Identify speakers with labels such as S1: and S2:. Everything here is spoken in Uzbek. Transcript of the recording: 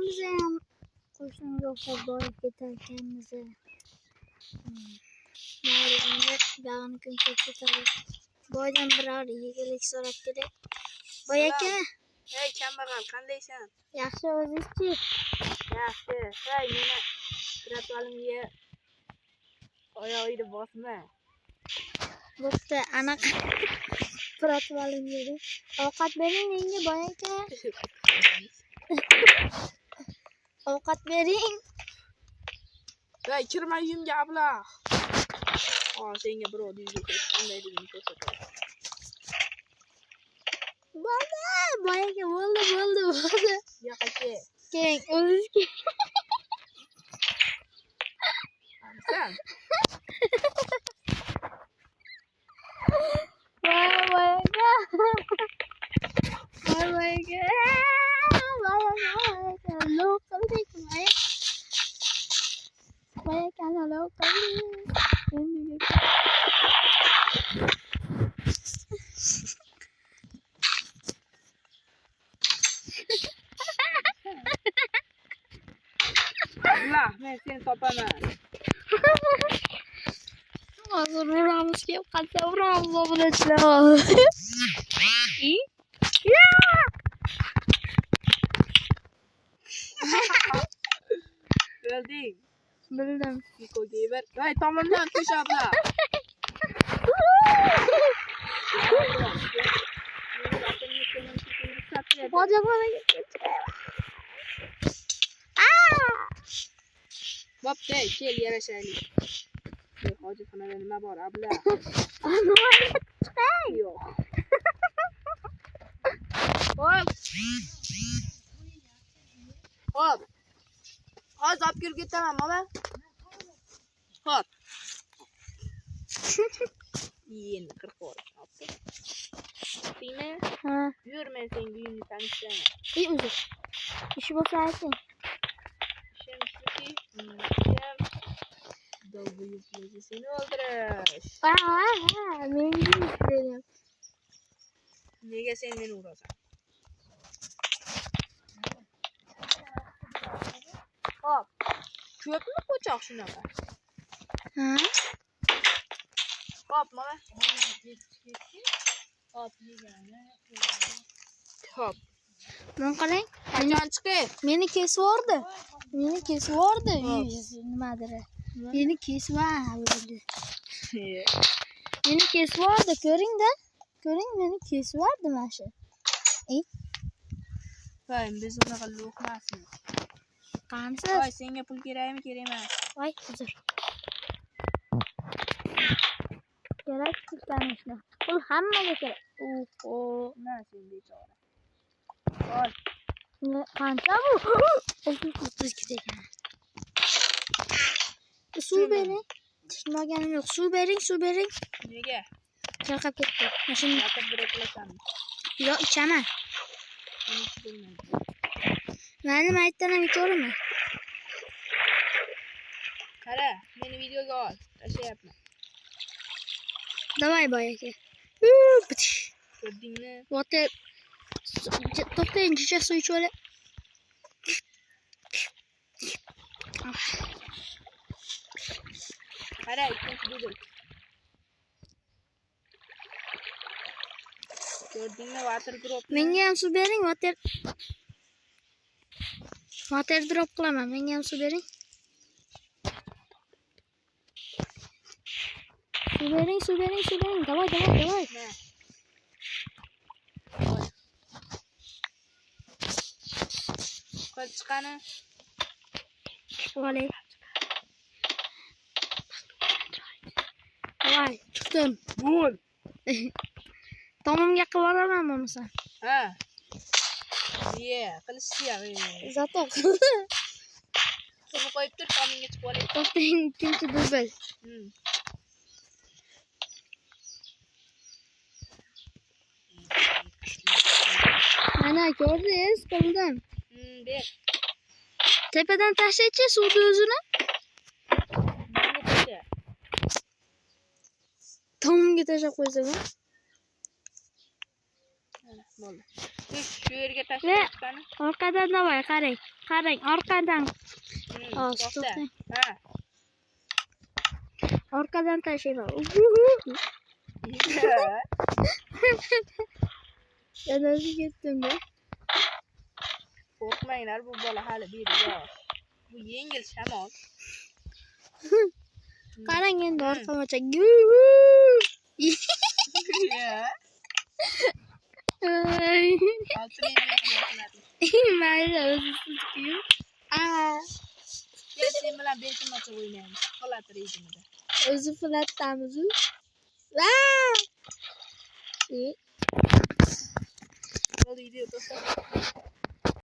S1: Qo'shnimiz ham qo'shnimizga o'xshab borib ketarkanmiz. Mayli, endi bog'ni kun ko'rsatadi. Boydan biror yegulik so'rab kerak. Boy aka.
S2: Hey, kambag'al, qandaysan?
S1: Yaxshi, o'zingchi?
S2: Yaxshi. Hey, meni kiratvalimga oyog'ingni bosma.
S1: Bo'pti, anaqa kiratvalimga. Ovqat bering menga, boy aka. Ovqat bering.
S2: Hey, kirma uyimga ablah. Senga birov uyga kirib qandayligini ko'rsataman.
S1: Boy aka, bo'ldi.
S2: Yo'q aka.
S1: Keling, o'zingizga.
S2: Sen?
S1: Boy aka.
S2: Ablah, men seni topaman.
S1: Hozir uramiz kelib qolsa uramiz obunachilar.
S2: Bilding?
S1: Bildim.
S2: Miko'ga ber. Hey, tomondan tush ablah. Bo'pti, kel yarashaylik. Hojatxonada nima bor, ablah? Yo'q. Hop. Hozir olib kirib ketaman, mana. Hop. Endi qirqib olibdi. Deymi?
S1: Ha.
S2: Yur, men senga uyimni tanishlayman.
S1: O'zi. Ish bo'lsa ayting.
S2: Ishim shuki, Davbuyuklarga seni o'ldirish.
S1: Menga ish bering.
S2: Nega sen meni urasan? Hop. Ko'pmi qo'choq shunaqa?
S1: Ha?
S2: Hop, mana. Hop, yegani. Hop.
S1: Men qarang.
S2: Qachon chiqay?
S1: Meni kesib yubordi. Nimadir. Meni kesib yubordi. Meni kesib yubordi, ko'ring-da. Ko'ring, meni kesib yubordi mana shu.
S2: Voy, biz unaqa lo'qmasmiz.
S1: Qansiz?
S2: Voy, senga pul kerakmi, kerak emas?
S1: Voy, hozir. Kerak pullarni. Pul hammaga kerak.
S2: Na sen bechora. Voy,
S1: Qancha bu? 30 ekan. Suv bering. Tushunmaganim yo'q. Suv bering.
S2: nega?
S1: Charqab ketdi. Mashina
S2: Yotib biraklasanmi?
S1: yo ichaman.
S2: Men bilmayman.
S1: Meni maytdan ham ichaverma.
S2: Qara, meni videoga ol. Tashlayapman.
S1: Davay boy aka.
S2: Ko'rdingmi?
S1: Water. To'xtang, jicha suv ichib olay.
S2: Qara, ikkinchi budul. Ko'rdingmi, water drop?
S1: Menga ham suv bering, water drop qilaman. Menga ham suv bering. Suv bering. Davay.
S2: Na. Qo'l chiqani.
S1: Olay. Davay, chiqdim.
S2: Bo'l.
S1: Tomimga qilib yuboraman bo'lmasa.
S2: Ha. Qilishya.
S1: Zato.
S2: Suvni qo'yib tur, tomingga chiqib olay.
S1: To'xtang, ikkinchi dubl. Mana ko'rdingiz, qildim.
S2: Ber.
S1: Tepadan tashlaychi suvni o'zini.
S2: Menga tasha.
S1: Tomimga tashlab qo'ysa-ku.
S2: Bo'ldi. Shu yerga
S1: Ve
S2: tashlayotgani.
S1: orqadan davay qarang. Qarang, orqadan. Hozir
S2: To'xta.
S1: to'xtang.
S2: Ha.
S1: Orqadan tashlayman. Dadasi ketdimda.
S2: Qo'rqmanglar, bu bola hali beriga. Bu yengil shamol.
S1: Qarang endi orqamacha. Mayli, o'zi sizga-yu.
S2: Sen bilan beshimcha o'ynaymiz. Flat rejimida.
S1: O'zi flatdamiz-u.
S2: Bo'ldi, video to'xta.